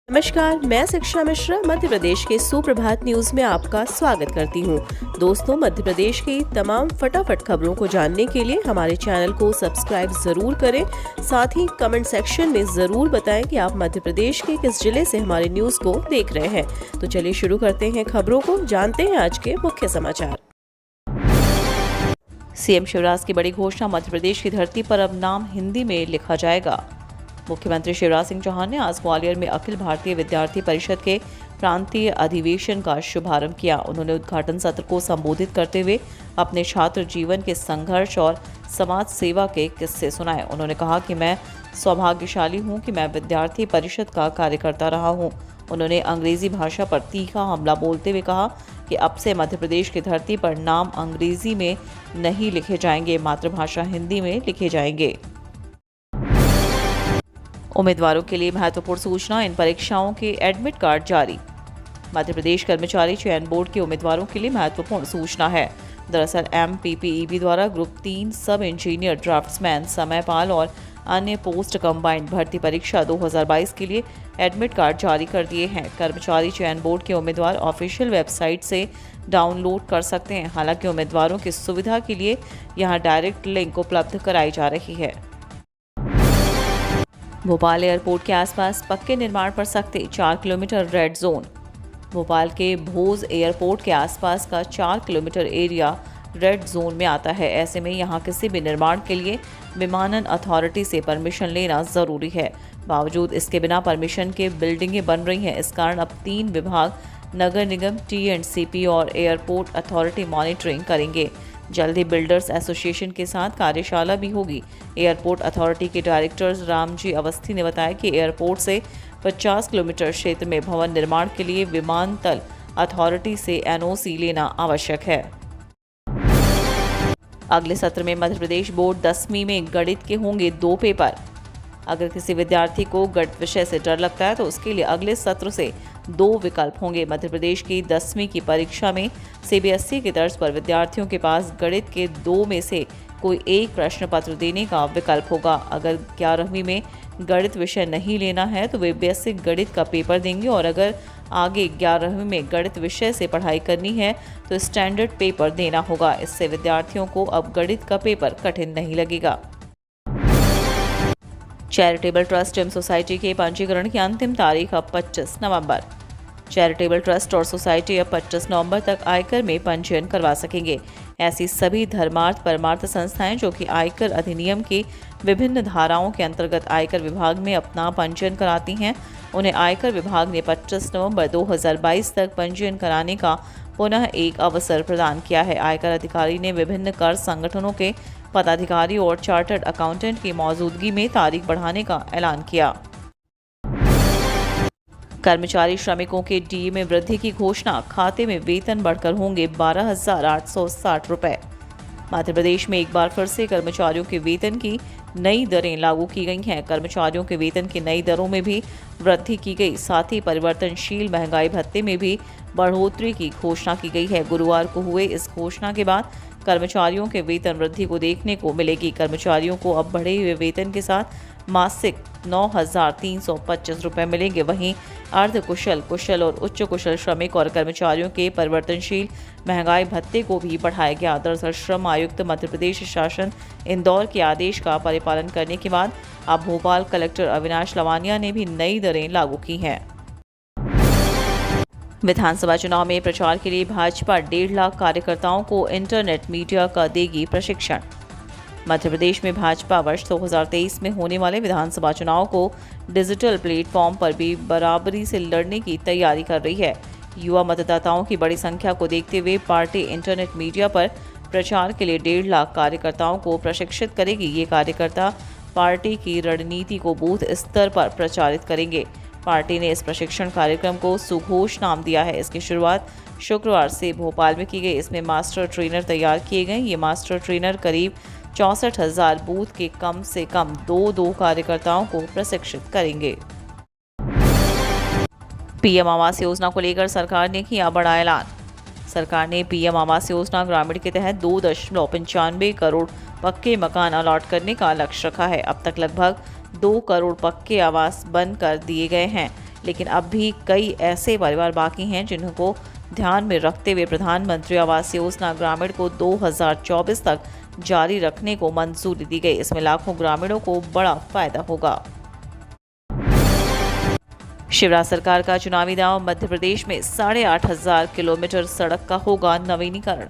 नमस्कार, मैं शिक्षा मिश्रा मध्य प्रदेश के सुप्रभात न्यूज में आपका स्वागत करती हूँ। दोस्तों, मध्य प्रदेश की तमाम फटाफट खबरों को जानने के लिए हमारे चैनल को सब्सक्राइब जरूर करें। साथ ही कमेंट सेक्शन में जरूर बताएं कि आप मध्य प्रदेश के किस जिले से हमारे न्यूज को देख रहे हैं। तो चलिए शुरू करते हैं खबरों को, जानते हैं आज के मुख्य समाचार। सीएम शिवराज की बड़ी घोषणा, मध्य प्रदेश की धरती पर अब नाम हिंदी में लिखा जाएगा। मुख्यमंत्री शिवराज सिंह चौहान ने आज ग्वालियर में अखिल भारतीय विद्यार्थी परिषद के प्रांतीय अधिवेशन का शुभारंभ किया। उन्होंने उद्घाटन सत्र को संबोधित करते हुए अपने छात्र जीवन के संघर्ष और समाज सेवा के किस्से सुनाए। उन्होंने कहा कि मैं सौभाग्यशाली हूं कि मैं विद्यार्थी परिषद का कार्यकर्ता रहा हूं। उन्होंने अंग्रेजी भाषा पर तीखा हमला बोलते हुए कहा कि अब से मध्य प्रदेश की धरती पर नाम अंग्रेजी में नहीं लिखे जाएंगे, मातृभाषा हिंदी में लिखे जाएंगे। उम्मीदवारों के लिए महत्वपूर्ण सूचना, इन परीक्षाओं के एडमिट कार्ड जारी। मध्य प्रदेश कर्मचारी चयन बोर्ड के उम्मीदवारों के लिए महत्वपूर्ण सूचना है। दरअसल MPPEB द्वारा ग्रुप 3 सब इंजीनियर, ड्राफ्ट्समैन, समयपाल और अन्य पोस्ट कंबाइंड भर्ती परीक्षा 2022 के लिए एडमिट कार्ड जारी कर दिए हैं। कर्मचारी चयन बोर्ड के उम्मीदवार ऑफिशियल वेबसाइट से डाउनलोड कर सकते हैं। हालांकि उम्मीदवारों की सुविधा के लिए यहां डायरेक्ट लिंक उपलब्ध कराई जा रही है। भोपाल एयरपोर्ट के आसपास पक्के निर्माण पर सख्ती, 4 किलोमीटर रेड जोन। भोपाल के भोज एयरपोर्ट के आसपास का 4 किलोमीटर एरिया रेड जोन में आता है। ऐसे में यहां किसी भी निर्माण के लिए विमानन अथॉरिटी से परमिशन लेना जरूरी है। बावजूद इसके बिना परमिशन के बिल्डिंगें बन रही हैं। इस कारण अब 3 विभाग, नगर निगम, TNCP और एयरपोर्ट अथॉरिटी मॉनिटरिंग करेंगे। जल्द ही बिल्डर्स एसोसिएशन के साथ कार्यशाला भी होगी। एयरपोर्ट अथॉरिटी के डायरेक्टर रामजी अवस्थी ने बताया कि एयरपोर्ट से 50 किलोमीटर क्षेत्र में भवन निर्माण के लिए विमानतल अथॉरिटी से NOC लेना आवश्यक है। अगले सत्र में मध्य प्रदेश बोर्ड 10वीं में गणित के होंगे 2 पेपर। अगर किसी विद्यार्थी को गणित विषय से डर लगता है तो उसके लिए अगले सत्र से 2 विकल्प होंगे। मध्य प्रदेश की 10वीं की परीक्षा में CBSE की तर्ज पर विद्यार्थियों के पास गणित के 2 में से कोई एक प्रश्न पत्र देने का विकल्प होगा। अगर 11वीं में गणित विषय नहीं लेना है तो वे बेसिक गणित का पेपर देंगे, और अगर आगे 11वीं में गणित विषय से पढ़ाई करनी है तो स्टैंडर्ड पेपर देना होगा। इससे विद्यार्थियों को अब गणित का पेपर कठिन नहीं लगेगा। चैरिटेबल ट्रस्ट एवं सोसाइटी के पंजीकरण की अंतिम तारीख अब 25 नवंबर। चैरिटेबल ट्रस्ट और सोसाइटी अब 25 नवंबर तक आयकर में पंजीयन करवा सकेंगे। ऐसी सभी धर्मार्थ परमार्थ संस्थाएं जो कि आयकर अधिनियम की विभिन्न धाराओं के अंतर्गत आयकर विभाग में अपना पंजीयन कराती हैं, उन्हें आयकर विभाग ने 25 नवंबर 2022 तक पंजीयन कराने का पुनः एक अवसर प्रदान किया है। आयकर अधिकारी ने विभिन्न कर संगठनों के पदाधिकारी और चार्टर्ड अकाउंटेंट की मौजूदगी में तारीख बढ़ाने का ऐलान किया। कर्मचारी श्रमिकों के DA में वृद्धि की घोषणा, खाते में वेतन बढ़कर होंगे 12,860 रुपए। मध्य प्रदेश में एक बार फिर से कर्मचारियों के वेतन की नई दरें लागू की गई हैं। कर्मचारियों के वेतन की नई दरों में भी वृद्धि की गई। साथ ही परिवर्तनशील महंगाई भत्ते में भी बढ़ोतरी की घोषणा की गई है। गुरुवार को हुए इस घोषणा के बाद कर्मचारियों के वेतन वृद्धि को देखने को मिलेगी। कर्मचारियों को अब बढ़े हुए वेतन के साथ मासिक 9,325 रुपये मिलेंगे। वहीं अर्ध कुशल, कुशल और उच्च कुशल श्रमिक और कर्मचारियों के परिवर्तनशील महंगाई भत्ते को भी बढ़ाया गया। दरअसल श्रम आयुक्त मध्य प्रदेश शासन इंदौर के आदेश का परिपालन करने के बाद अब भोपाल कलेक्टर अविनाश लवानिया ने भी नई दरें लागू की हैं। विधानसभा चुनाव में प्रचार के लिए भाजपा 1.5 लाख कार्यकर्ताओं को इंटरनेट मीडिया का देगी प्रशिक्षण। मध्य प्रदेश में भाजपा वर्ष 2023 में होने वाले विधानसभा चुनाव को डिजिटल प्लेटफॉर्म पर भी बराबरी से लड़ने की तैयारी कर रही है। युवा मतदाताओं की बड़ी संख्या को देखते हुए पार्टी इंटरनेट मीडिया पर प्रचार के लिए 1.5 लाख कार्यकर्ताओं को प्रशिक्षित करेगी। ये कार्यकर्ता पार्टी की रणनीति को बूथ स्तर पर प्रचारित करेंगे। पार्टी ने इस प्रशिक्षण कार्यक्रम को सुघोष नाम दिया है। इसकी शुरुआत शुक्रवार से भोपाल में की गई। इसमें मास्टर ट्रेनर तैयार किए गए। ये मास्टर ट्रेनर करीब 64,000 बूथ के कम से कम 2 कार्यकर्ताओं को प्रशिक्षित करेंगे। PM आवास योजना को लेकर सरकार ने किया बड़ा ऐलान। सरकार ने PM आवास योजना ग्रामीण के तहत 2.95 करोड़ पक्के मकान अलॉट करने का लक्ष्य रखा है। अब तक लगभग 2 करोड़ पक्के आवास बन कर दिए गए हैं। लेकिन अब भी कई ऐसे परिवार बाकी हैं जिनको ध्यान में रखते हुए प्रधानमंत्री आवास योजना ग्रामीण को 2024 तक जारी रखने को मंजूरी दी गई। इसमें लाखों ग्रामीणों को बड़ा फायदा होगा। शिवराज सरकार का चुनावी दांव, मध्य प्रदेश में 8,500 किलोमीटर सड़क का होगा नवीनीकरण।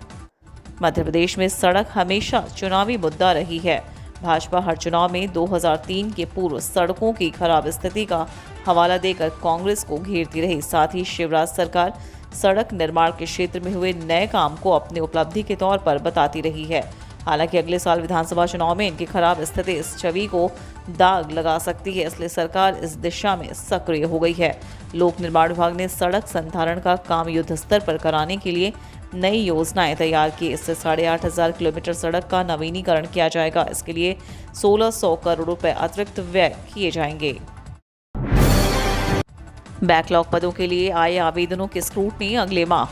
मध्य प्रदेश में सड़क हमेशा चुनावी मुद्दा रही है। भाजपा हर चुनाव में 2003 के पूर्व सड़कों की खराब स्थिति का हवाला देकर कांग्रेस को घेरती रही। साथ ही शिवराज सरकार सड़क निर्माण के क्षेत्र में हुए नए काम को अपनी उपलब्धि के तौर पर बताती रही है। हालांकि अगले साल विधानसभा चुनाव में इनकी खराब स्थिति इस छवि को दाग लगा सकती है, इसलिए सरकार इस दिशा में सक्रिय हो गई है। लोक निर्माण विभाग ने सड़क संधारण का काम युद्ध स्तर पर कराने के लिए नई योजनाएं तैयार की। इससे 8,500 किलोमीटर सड़क का नवीनीकरण किया जाएगा। इसके लिए 1,600 करोड़ रुपए अतिरिक्त व्यय किए जाएंगे। बैकलॉग पदों के लिए आए आवेदनों की स्क्रूटनी अगले माह।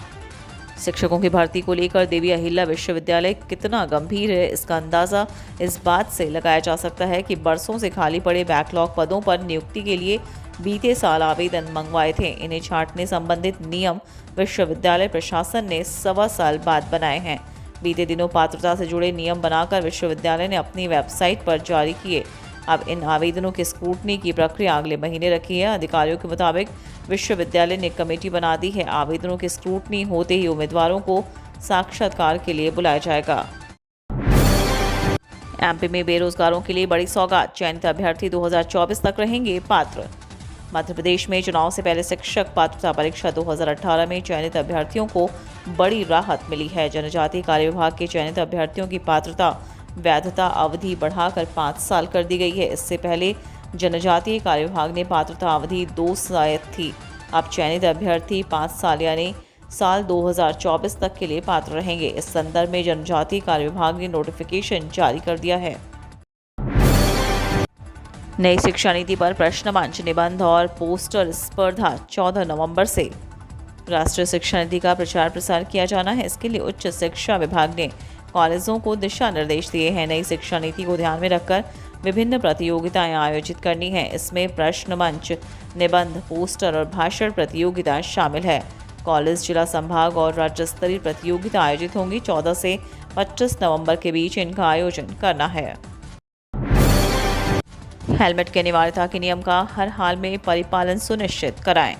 शिक्षकों की भर्ती को लेकर देवी अहिल्या विश्वविद्यालय कितना गंभीर है, इसका अंदाजा इस बात से लगाया जा सकता है कि बरसों से खाली पड़े बैकलॉग पदों पर नियुक्ति के लिए बीते साल आवेदन मंगवाए थे। इन्हें छांटने संबंधित नियम विश्वविद्यालय प्रशासन ने 1.25 साल बाद बनाए हैं। बीते दिनों पात्रता से जुड़े नियम बनाकर विश्वविद्यालय ने अपनी वेबसाइट पर जारी किए। अब इन आवेदनों की स्क्रूटनी की प्रक्रिया अगले महीने रखी है। अधिकारियों के मुताबिक विश्वविद्यालय ने कमेटी बना दी है। आवेदनों की स्क्रूटनी होते ही उम्मीदवारों को साक्षात्कार के लिए बुलाया जाएगा। एमपी में बेरोजगारों के लिए बड़ी सौगात, चयनित अभ्यर्थी 2024 तक रहेंगे पात्र। मध्य प्रदेश में चुनाव से पहले शिक्षक पात्रता परीक्षा 2018 में चयनित अभ्यर्थियों को बड़ी राहत मिली है। जनजातीय कार्य विभाग के चयनित अभ्यर्थियों की पात्रता वैधता अवधि बढ़ाकर 5 साल कर दी गई है। इससे पहले जनजातीय कार्य विभाग ने पात्रता अवधि 2 साल थी। अब चयनित अभ्यर्थी 5 साल यानी साल 2024 तक के लिए पात्र रहेंगे। इस संदर्भ में जनजातीय कार्य विभाग ने नोटिफिकेशन जारी कर दिया है। नई शिक्षा नीति पर प्रश्न मंच, निबंध और पोस्टर स्पर्धा 14 नवंबर से। राष्ट्रीय शिक्षा नीति का प्रचार प्रसार किया जाना है। इसके लिए उच्च शिक्षा विभाग ने कॉलेजों को दिशा निर्देश दिए हैं। नई शिक्षा नीति को ध्यान में रखकर विभिन्न प्रतियोगिताएं आयोजित करनी है। इसमें प्रश्न मंच, निबंध, पोस्टर और भाषण प्रतियोगिता शामिल है। कॉलेज, जिला, संभाग और राज्य स्तरीय प्रतियोगिता आयोजित होंगी। 14 से 25 नवंबर के बीच इनका आयोजन करना है। हेलमेट की अनिवार्यता के नियम का हर हाल में परिपालन सुनिश्चित कराएं।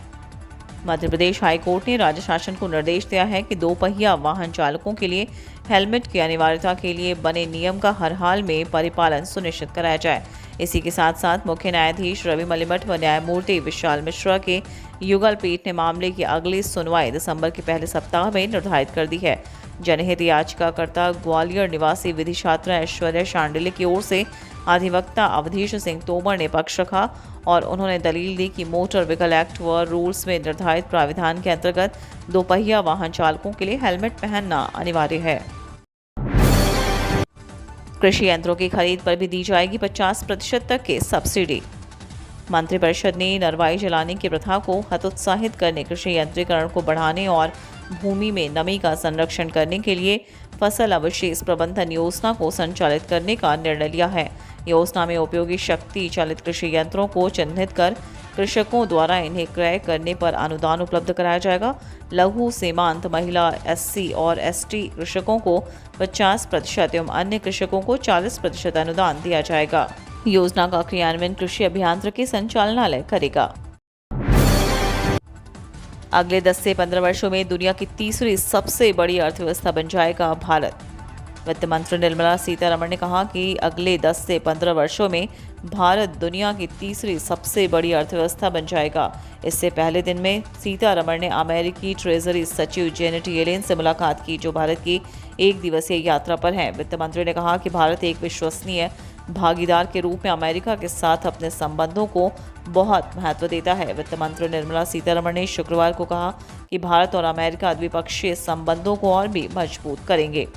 मध्य प्रदेश हाईकोर्ट ने राज्य शासन को निर्देश दिया है कि 2 पहिया वाहन चालकों के लिए हेलमेट की अनिवार्यता के लिए बने नियम का हर हाल में परिपालन सुनिश्चित कराया जाए। इसी के साथ साथ मुख्य न्यायाधीश रवि मलिमठ व न्यायमूर्ति विशाल मिश्रा के युगल पीठ ने मामले की अगली सुनवाई दिसंबर के पहले सप्ताह में निर्धारित कर दी है। जनहित याचिकाकर्ता ग्वालियर निवासी विधि छात्रा ऐश्वर्या शांडिल्य की ओर से अधिवक्ता अवधेश सिंह तोमर ने पक्ष रखा और उन्होंने दलील दी कि मोटर व्हीकल एक्ट व रूल्स में निर्धारित प्राविधान के अंतर्गत 2 पहिया वाहन चालकों के लिए हेलमेट पहनना अनिवार्य है। कृषि यंत्रों की खरीद पर भी दी जाएगी 50% तक की सब्सिडी। मंत्रिपरिषद ने नरवाई जलाने की प्रथा को हतोत्साहित करने, कृषि यंत्रीकरण को बढ़ाने और भूमि में नमी का संरक्षण करने के लिए फसल अवशेष प्रबंधन योजना को संचालित करने का निर्णय लिया है। योजना में उपयोगी शक्ति चालित कृषि यंत्रों को चिन्हित कर कृषकों द्वारा इन्हें क्रय करने पर अनुदान उपलब्ध कराया जाएगा। लघु, सीमांत, महिला, एससी और एसटी कृषकों को 50% एवं अन्य कृषकों को 40% अनुदान दिया जाएगा। योजना का क्रियान्वयन कृषि अभियांत्रिकी संचालनालय करेगा। अगले 10 से 15 वर्षों में दुनिया की तीसरी सबसे बड़ी अर्थव्यवस्था बन जाएगा भारत। वित्त मंत्री निर्मला सीतारमण ने कहा कि अगले 10 से 15 वर्षों में भारत दुनिया की तीसरी सबसे बड़ी अर्थव्यवस्था बन जाएगा। इससे पहले दिन में सीतारमण ने अमेरिकी ट्रेजरी सचिव जेनेट येलेन से मुलाकात की, जो भारत की 1 दिवसीय यात्रा पर हैं। वित्त मंत्री ने कहा कि भारत एक विश्वसनीय भागीदार के रूप में अमेरिका के साथ अपने संबंधों को बहुत महत्व देता है। वित्त मंत्री निर्मला सीतारमण ने शुक्रवार को कहा कि भारत और अमेरिका द्विपक्षीय संबंधों को और भी मजबूत करेंगे।